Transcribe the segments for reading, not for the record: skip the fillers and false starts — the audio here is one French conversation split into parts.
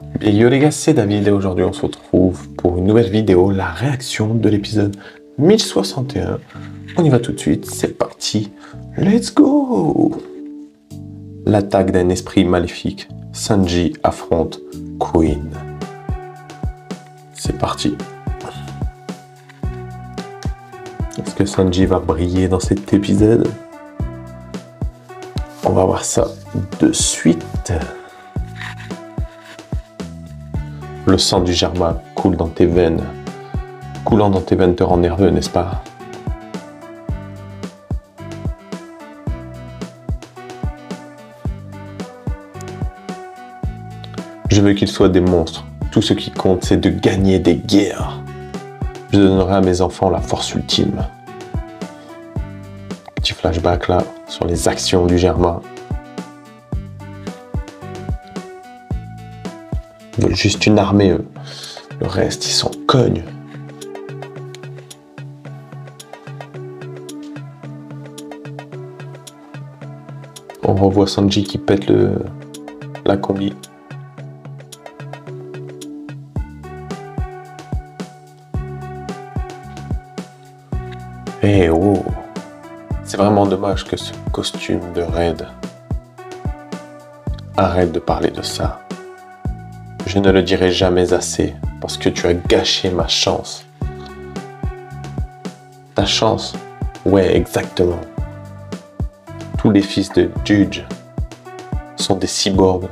Et yo les gars, c'est David et aujourd'hui on se retrouve pour une nouvelle vidéo, la réaction de l'épisode 1061. On y va tout de suite, c'est parti, let's go! L'attaque d'un esprit maléfique, Sanji affronte Queen. C'est parti. Est-ce que Sanji va briller dans cet épisode? On va voir ça de suite. Le sang du Germain coule dans tes veines. Coulant dans tes veines te rend nerveux, n'est-ce pas? Je veux qu'ils soient des monstres. Tout ce qui compte, c'est de gagner des guerres. Je donnerai à mes enfants la force ultime. Petit flashback là, sur les actions du Germain. Ils veulent juste une armée, eux. Le reste, ils s'en cognent. On revoit Sanji qui pète la combi. Eh oh! C'est vraiment dommage que ce costume de raid. Arrête de parler de ça. Je ne le dirai jamais assez, parce que tu as gâché ma chance. Ta chance? Ouais, exactement. Tous les fils de Judge sont des cyborgs,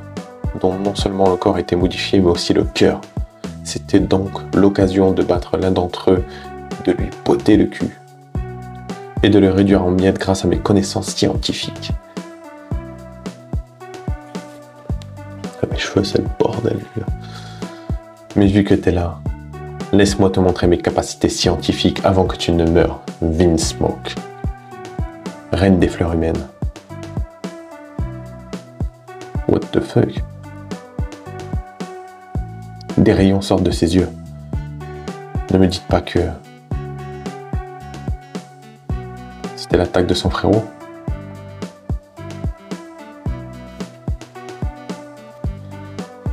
dont non seulement le corps était modifié, mais aussi le cœur. C'était donc l'occasion de battre l'un d'entre eux, de lui botter le cul, et de le réduire en miettes grâce à mes connaissances scientifiques. Mes cheveux, c'est le bordel. Mais vu que t'es là, laisse-moi te montrer mes capacités scientifiques avant que tu ne meures, Vinsmoke. Reine des fleurs humaines. What the fuck? Des rayons sortent de ses yeux. Ne me dites pas que c'était l'attaque de son frérot.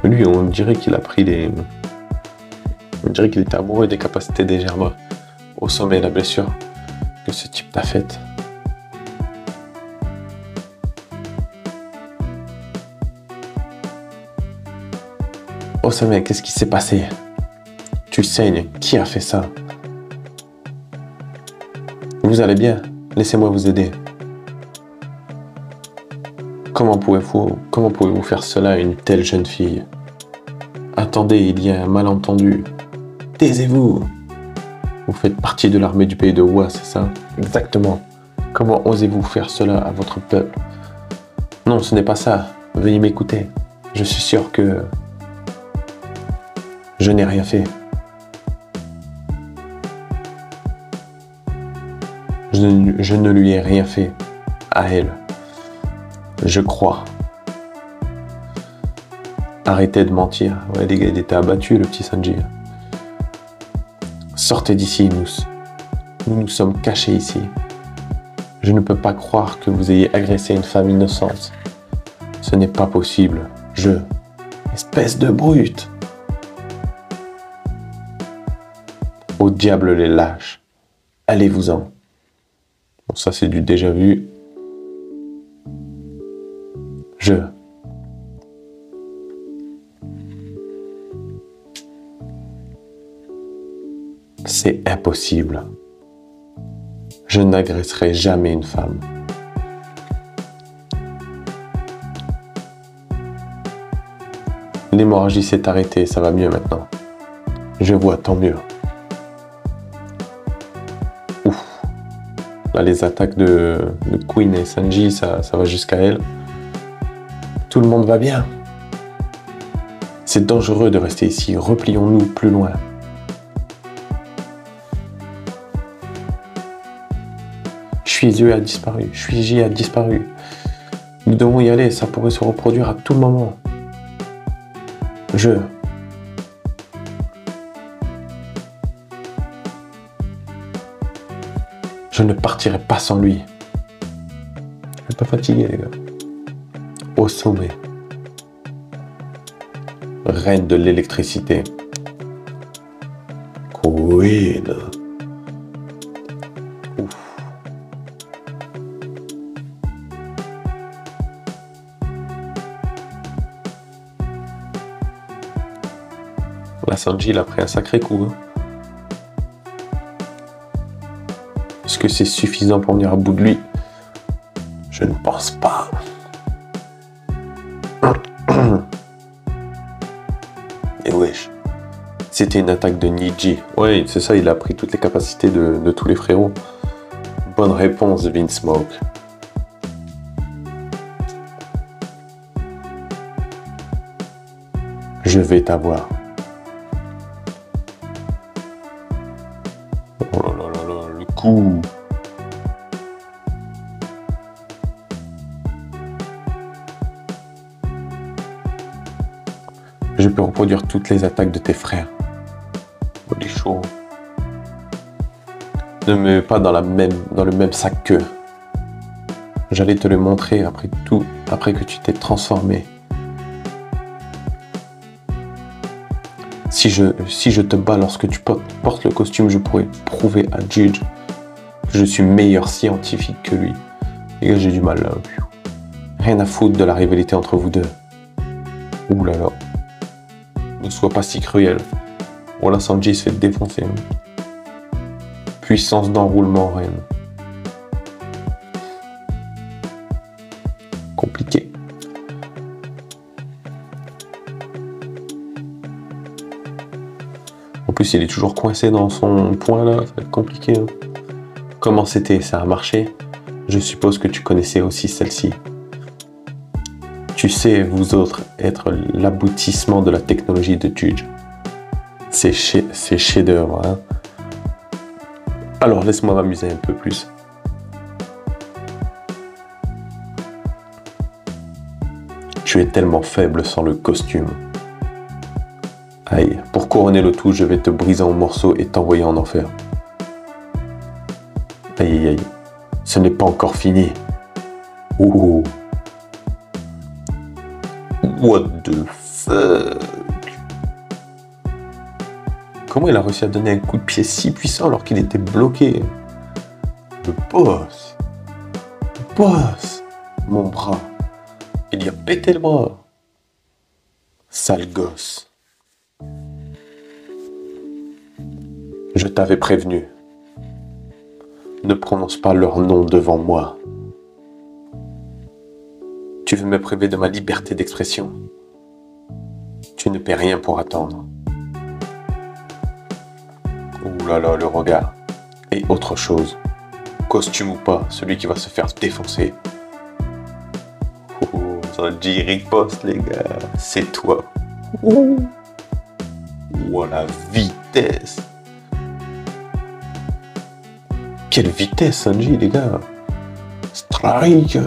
Lui, on dirait qu'il a pris les... On dirait qu'il était amoureux des capacités des Germains. Au sommet de la blessure que ce type t'a faite. Au sommet, qu'est-ce qui s'est passé? Tu saignes. Qui a fait ça? Vous allez bien? Laissez-moi vous aider. Comment pouvez-vous faire cela à une telle jeune fille? Attendez, il y a un malentendu. Taisez-vous! Vous faites partie de l'armée du pays de Wa, c'est ça? Exactement. Comment osez-vous faire cela à votre peuple? Non, ce n'est pas ça. Veuillez m'écouter. Je suis sûr que je n'ai rien fait. Je ne lui ai rien fait à elle. Je crois. Arrêtez de mentir. Ouais, les gars, il était abattu, le petit Sanji. Sortez d'ici, nous nous sommes cachés ici. Je ne peux pas croire que vous ayez agressé une femme innocente. Ce n'est pas possible. Espèce de brute. Au diable les lâches. Allez-vous-en. Bon, ça c'est du déjà vu. C'est impossible. Je n'agresserai jamais une femme. L'hémorragie s'est arrêtée, ça va mieux maintenant. Je vois, tant mieux. Ouf. Là, les attaques de Queen et Sanji, ça va jusqu'à elle. Tout le monde va bien. C'est dangereux de rester ici. Replions-nous plus loin. Shuizi a disparu. Nous devons y aller, ça pourrait se reproduire à tout moment. Je ne partirai pas sans lui. Je suis pas fatigué, les gars. Au sommet. reine de l'électricité. Queen. Ouf. La Sanji, il a pris un sacré coup. Hein. Est-ce que c'est suffisant pour venir à bout de lui? Je ne pense pas. Et wesh. C'était une attaque de Niji. Oui, c'est ça, il a pris toutes les capacités de tous les frérots. Bonne réponse, Vinsmoke. Je vais t'avoir. Oh là là là là, le coup. Je peux reproduire toutes les attaques de tes frères. Oh, il est chaud. Ne me mets pas dans le même sac qu'eux. J'allais te le montrer après tout, après que tu t'es transformé. Si je te bats lorsque tu portes le costume, je pourrais prouver à Judge que je suis meilleur scientifique que lui. Les gars, j'ai du mal là. Rien à foutre de la rivalité entre vous deux. Ouh là là. Ne sois pas si cruel. Oh là, Sanji se fait défoncer. Hein. Puissance d'enroulement, reine. Compliqué. En plus, il est toujours coincé dans son point là. Ça va être compliqué. Hein. Comment c'était? Ça a marché? Je suppose que tu connaissais aussi celle-ci. Tu sais, vous autres, être l'aboutissement de la technologie de Judge. C'est chef-d'œuvre, hein. Alors, laisse-moi m'amuser un peu plus. Tu es tellement faible sans le costume. Aïe, pour couronner le tout, je vais te briser en morceaux et t'envoyer en enfer. Aïe, aïe, aïe. Ce n'est pas encore fini. Ouh. What the fuck? Comment il a réussi à donner un coup de pied si puissant alors qu'il était bloqué? Le boss. Le boss. Mon bras. Il y a pété le bras. Sale gosse. Je t'avais prévenu. Ne prononce pas leur nom devant moi. Tu veux me priver de ma liberté d'expression? Tu ne paies rien pour attendre. Ouh là là, le regard. Et autre chose. Costume ou pas, celui qui va se faire défoncer. Oh, Sanji riposte, les gars. C'est toi. Oh, la vitesse. Quelle vitesse, Sanji, les gars. Strike.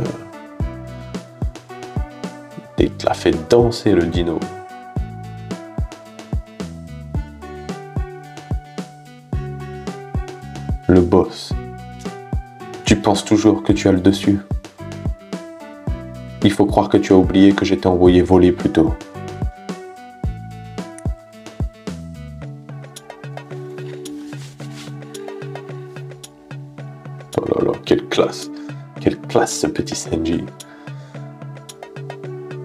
Il te l'a fait danser, le dino. Le boss. Tu penses toujours que tu as le dessus. Il faut croire que tu as oublié que je t'ai envoyé voler plus tôt. Oh là là, quelle classe. Quelle classe, ce petit Sanji.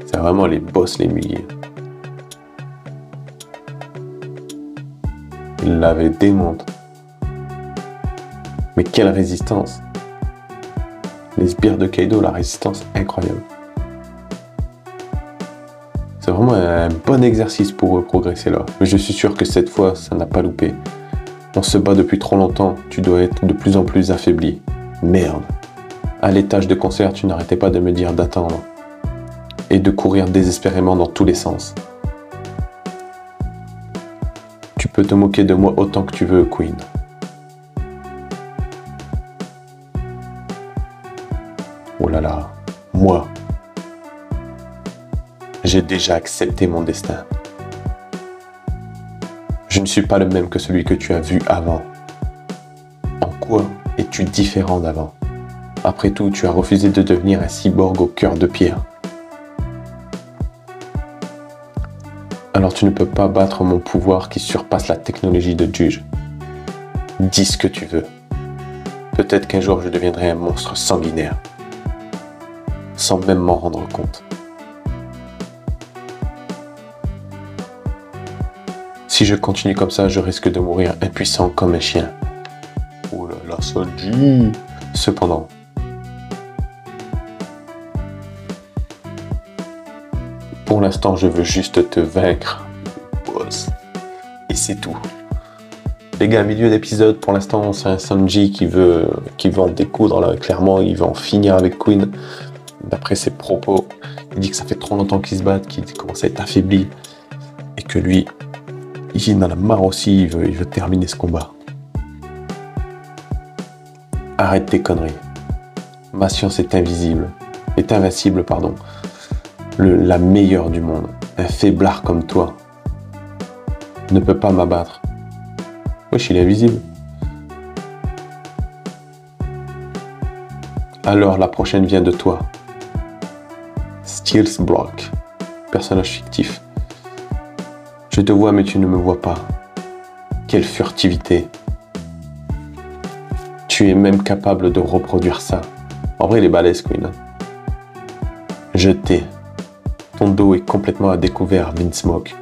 C'est vraiment les boss, les milliers. Il l'avait démonté. Mais quelle résistance! Les sbires de Kaido, la résistance incroyable. C'est vraiment un bon exercice pour eux progresser là. Mais je suis sûr que cette fois, ça n'a pas loupé. On se bat depuis trop longtemps, tu dois être de plus en plus affaibli. Merde. À l'étage de concert, tu n'arrêtais pas de me dire d'attendre. Et de courir désespérément dans tous les sens. Tu peux te moquer de moi autant que tu veux, Queen. Oh là là, moi, j'ai déjà accepté mon destin. Je ne suis pas le même que celui que tu as vu avant. En quoi es-tu différent d'avant? Après tout, tu as refusé de devenir un cyborg au cœur de pierre. Alors tu ne peux pas battre mon pouvoir qui surpasse la technologie de Juge. Dis ce que tu veux. Peut-être qu'un jour je deviendrai un monstre sanguinaire, sans même m'en rendre compte. Si je continue comme ça, je risque de mourir impuissant comme un chien. Oh là là, Sanji. Cependant, pour l'instant, je veux juste te vaincre, boss. Et c'est tout. Les gars, milieu d'épisode, pour l'instant, c'est un Sanji qui veut en découdre, là, clairement, il veut en finir avec Queen. D'après ses propos, il dit que ça fait trop longtemps qu'ils se battent, qu'il commence à être affaibli, et que lui, il en a marre aussi, il veut terminer ce combat. Arrête tes conneries. Ma science est invincible, pardon. La meilleure du monde. Un faiblard comme toi ne peut pas m'abattre. Wesh, il est invisible. Alors la prochaine vient de toi. Steels Brock, personnage fictif. Je te vois mais tu ne me vois pas. Quelle furtivité. Tu es même capable de reproduire ça. En vrai, il est balèze, Queen. Je t'ai. Ton dos est complètement à découvert, Vinsmoke.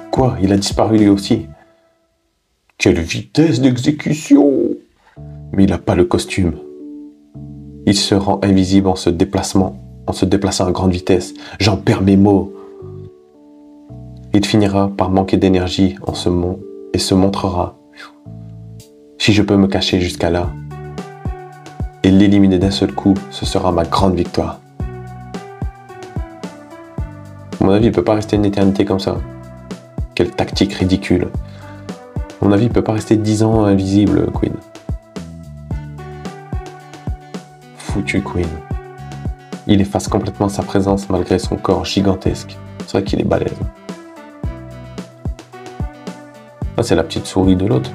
Quoi? Il a disparu lui aussi? Quelle vitesse d'exécution! Mais il n'a pas le costume. Il se rend invisible en se déplaçant à grande vitesse. J'en perds mes mots. Il finira par manquer d'énergie et se montrera. Si je peux me cacher jusqu'à là et l'éliminer d'un seul coup, ce sera ma grande victoire. À mon avis, il ne peut pas rester une éternité comme ça. Quelle tactique ridicule. À mon avis, il ne peut pas rester 10 ans invisible, Queen. Foutu Queen. Il efface complètement sa présence malgré son corps gigantesque. C'est vrai qu'il est balèze. Ah, c'est la petite souris de l'autre.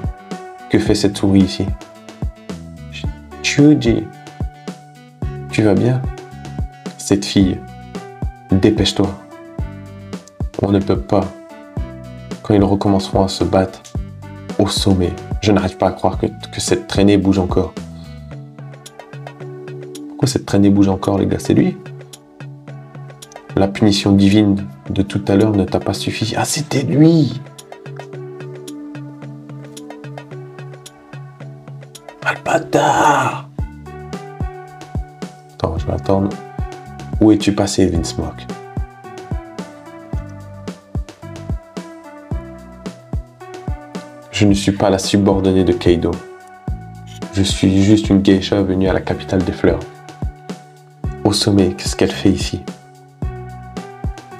Que fait cette souris ici? Chuji, tu vas bien? Cette fille, dépêche-toi. On ne peut pas. Quand ils recommenceront à se battre au sommet, je n'arrive pas à croire que cette traînée bouge encore. Pourquoi cette traînée bouge encore, les gars? C'est lui? La punition divine de tout à l'heure ne t'a pas suffi. Ah, c'était lui! Ah, le bâtard! Attends, je vais attendre. Où es-tu passé, Vinsmoke? Je ne suis pas la subordonnée de Kaido. Je suis juste une geisha venue à la capitale des fleurs. Au sommet, qu'est-ce qu'elle fait ici?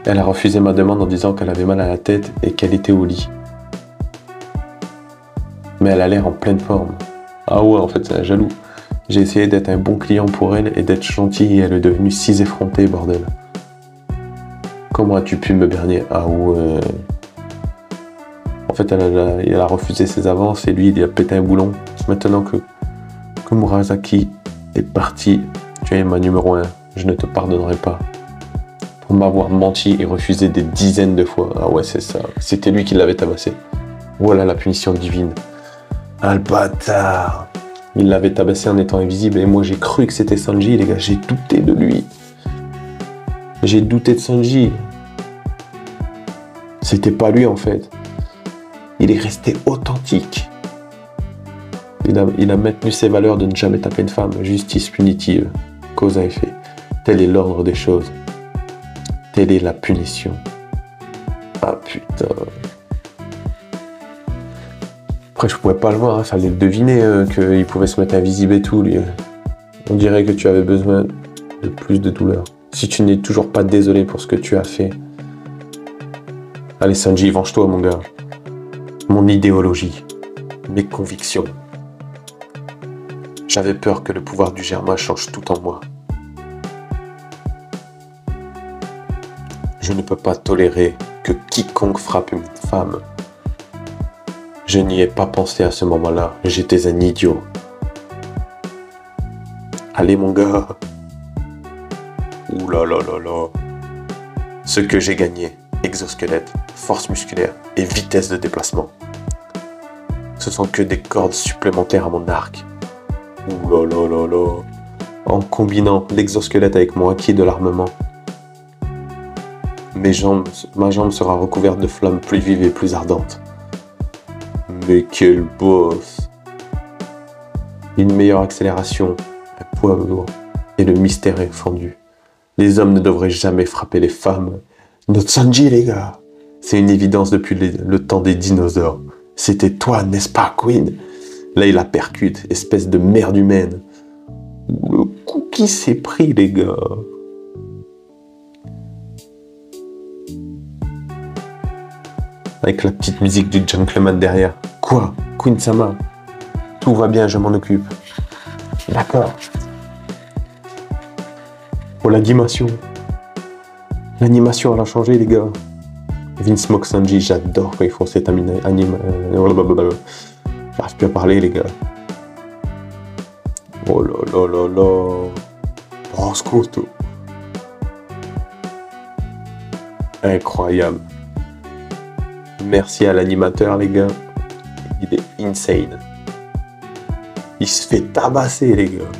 Elle a refusé ma demande en disant qu'elle avait mal à la tête et qu'elle était au lit. Mais elle a l'air en pleine forme. Ah ouais, en fait, c'est un jaloux. J'ai essayé d'être un bon client pour elle et d'être gentil et elle est devenue si effrontée, bordel. Comment as-tu pu me berner? Ah ouais. En fait, elle a refusé ses avances et lui, il a pété un boulon. Maintenant que Murasaki est parti, tu es ma numéro 1. Je ne te pardonnerai pas. Pour m'avoir menti et refusé des dizaines de fois. Ah ouais, c'est ça. C'était lui qui l'avait tabassé. Voilà la punition divine. Ah le bâtard. Il l'avait tabassé en étant invisible et moi j'ai cru que c'était Sanji, les gars. J'ai douté de lui. J'ai douté de Sanji. C'était pas lui en fait. Il est resté authentique. Il a maintenu ses valeurs de ne jamais taper une femme. Justice punitive. Cause à effet. Tel est l'ordre des choses. Telle est la punition. Ah putain. Après je pouvais pas le voir, hein. Fallait le deviner qu'il pouvait se mettre invisible et tout. Lui. On dirait que tu avais besoin de plus de douleur. Si tu n'es toujours pas désolé pour ce que tu as fait. Allez Sanji, venge-toi mon gars. Mon idéologie. Mes convictions. J'avais peur que le pouvoir du Germain change tout en moi. Je ne peux pas tolérer que quiconque frappe une femme. Je n'y ai pas pensé à ce moment-là. J'étais un idiot. Allez mon gars. Ouh là là là là. Ce que j'ai gagné, exosquelette, force musculaire et vitesse de déplacement. Ce sont que des cordes supplémentaires à mon arc. Ouh là là là là. En combinant l'exosquelette avec mon acquis de l'armement, ma jambe sera recouverte de flammes plus vives et plus ardentes. Mais quel boss! Une meilleure accélération, un poids lourd et le mystère est fendu. Les hommes ne devraient jamais frapper les femmes. Notre Sanji, les gars! C'est une évidence depuis le temps des dinosaures. C'était toi, n'est-ce pas, Queen? Là, il la percute, espèce de merde humaine. Le coup qui s'est pris, les gars. Avec la petite musique du gentleman derrière. Quoi? Queen-sama? Tout va bien, je m'en occupe. D'accord. Oh, l'animation. L'animation, elle a changé, les gars. Vince Smoke Sanji, j'adore quand ils font cette J'arrive plus à parler, les gars. Oh là là là là. Roscoto. Incroyable. Merci à l'animateur, les gars. Il est insane. Il se fait tabasser, les gars.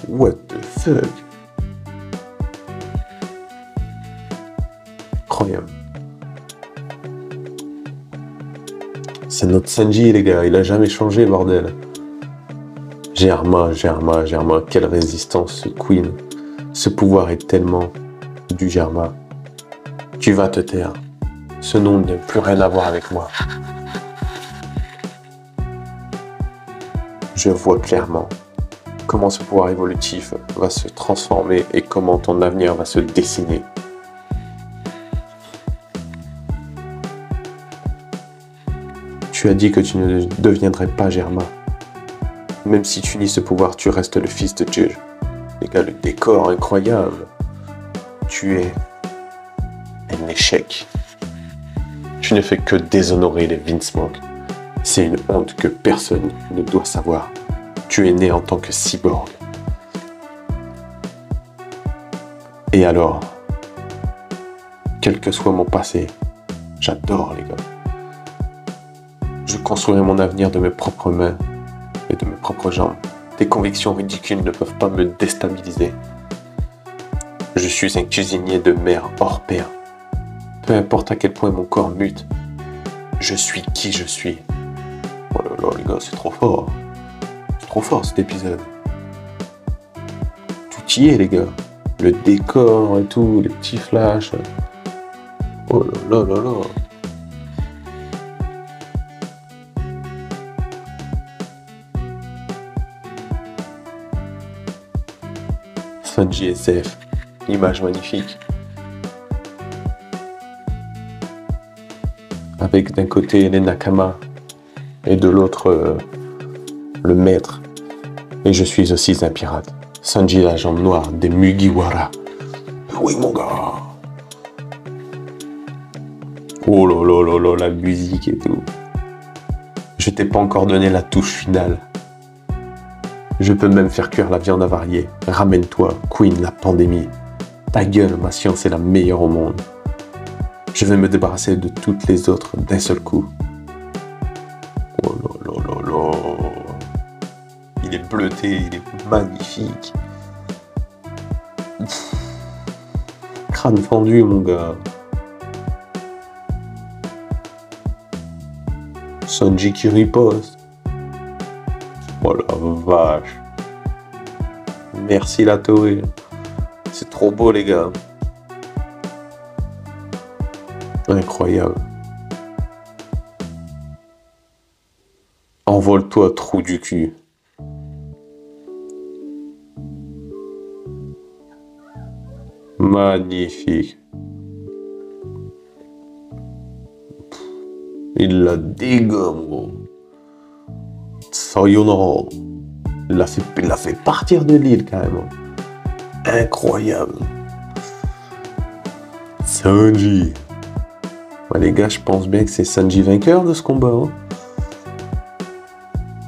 What the fuck? Incroyable. C'est notre Sanji, les gars. Il a jamais changé, bordel. Germa, quelle résistance, ce Queen. Ce pouvoir est tellement du Germa. Tu vas te taire. Ce nom n'a plus rien à voir avec moi. Je vois clairement comment ce pouvoir évolutif va se transformer et comment ton avenir va se dessiner. Tu as dit que tu ne deviendrais pas Germa. Même si tu nies ce pouvoir, tu restes le fils de Dieu. Les gars, le décor incroyable. Tu es un échec. Tu ne fais que déshonorer les Vince Smoke. C'est une honte que personne ne doit savoir. Tu es né en tant que cyborg. Et alors, quel que soit mon passé, j'adore, les gars. Je construirai mon avenir de mes propres mains et de mes propres jambes. Tes convictions ridicules ne peuvent pas me déstabiliser. Je suis un cuisinier de mer hors pair. Peu importe à quel point mon corps mute, je suis qui je suis. Oh là là, les gars, c'est trop fort. C'est trop fort, cet épisode. Tout y est, les gars. Le décor et tout, les petits flashs. Oh là là là là. Sanji SF, image magnifique. Avec d'un côté les Nakama et de l'autre le maître. Et je suis aussi un pirate. Sanji la jambe noire des Mugiwara. Oui mon gars. Oh là là là là, la musique et tout. Je t'ai pas encore donné la touche finale. Je peux même faire cuire la viande avariée. Ramène-toi, Queen, la pandémie. Ta gueule, ma science est la meilleure au monde. Je vais me débarrasser de toutes les autres d'un seul coup. Oh là là là là. Il est bleuté, il est magnifique. Crâne fendu, mon gars. Sanji qui riposte. Oh la vache. Merci la Toei. C'est trop beau, les gars. Incroyable. Envole-toi, trou du cul. Magnifique. Il la dégomme, gros. Sayonara. Il l'a fait partir de l'île, carrément. Incroyable. Sanji. Ouais, les gars, je pense bien que c'est Sanji vainqueur de ce combat. Hein.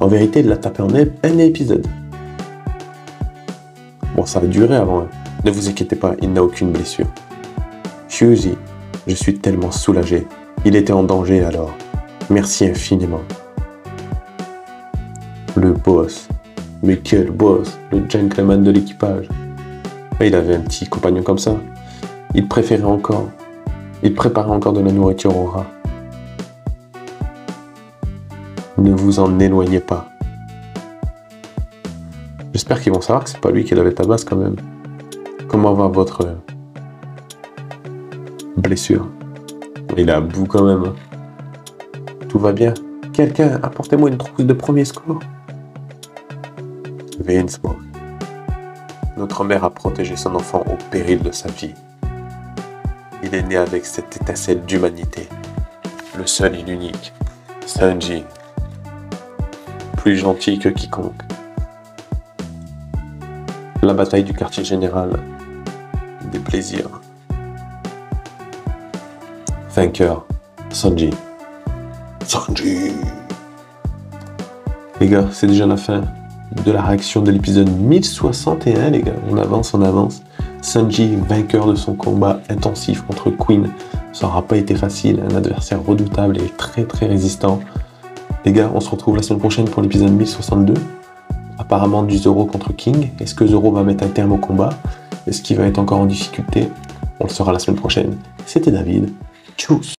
En vérité, il l'a tapé en un épisode. Bon, ça a duré avant. Hein. Ne vous inquiétez pas, il n'a aucune blessure. Shuji, je suis tellement soulagé. Il était en danger alors. Merci infiniment. Le boss. Mais quel boss, le gentleman de l'équipage. Il avait un petit compagnon comme ça. Il préparait encore de la nourriture aux rats. Ne vous en éloignez pas. J'espère qu'ils vont savoir que c'est pas lui qui l'avait tabasse quand même. Comment va votre blessure? Il est à bout quand même. Hein. Tout va bien. Quelqu'un, apportez-moi une trousse de premier secours. Vince, bon. Notre mère a protégé son enfant au péril de sa vie. Il est né avec cette étincelle d'humanité. Le seul et l'unique. Sanji. Plus gentil que quiconque. La bataille du quartier général. Des plaisirs. Vainqueur. Sanji. Sanji. Les gars, c'est déjà la fin de la réaction de l'épisode 1061, les gars. On avance, on avance. Sanji, vainqueur de son combat intensif contre Queen. Ça n'aura pas été facile, un adversaire redoutable et très très résistant. Les gars, on se retrouve la semaine prochaine pour l'épisode 1062. Apparemment du Zoro contre King. Est-ce que Zoro va mettre un terme au combat? Est-ce qu'il va être encore en difficulté? On le saura la semaine prochaine. C'était David. Tchuss.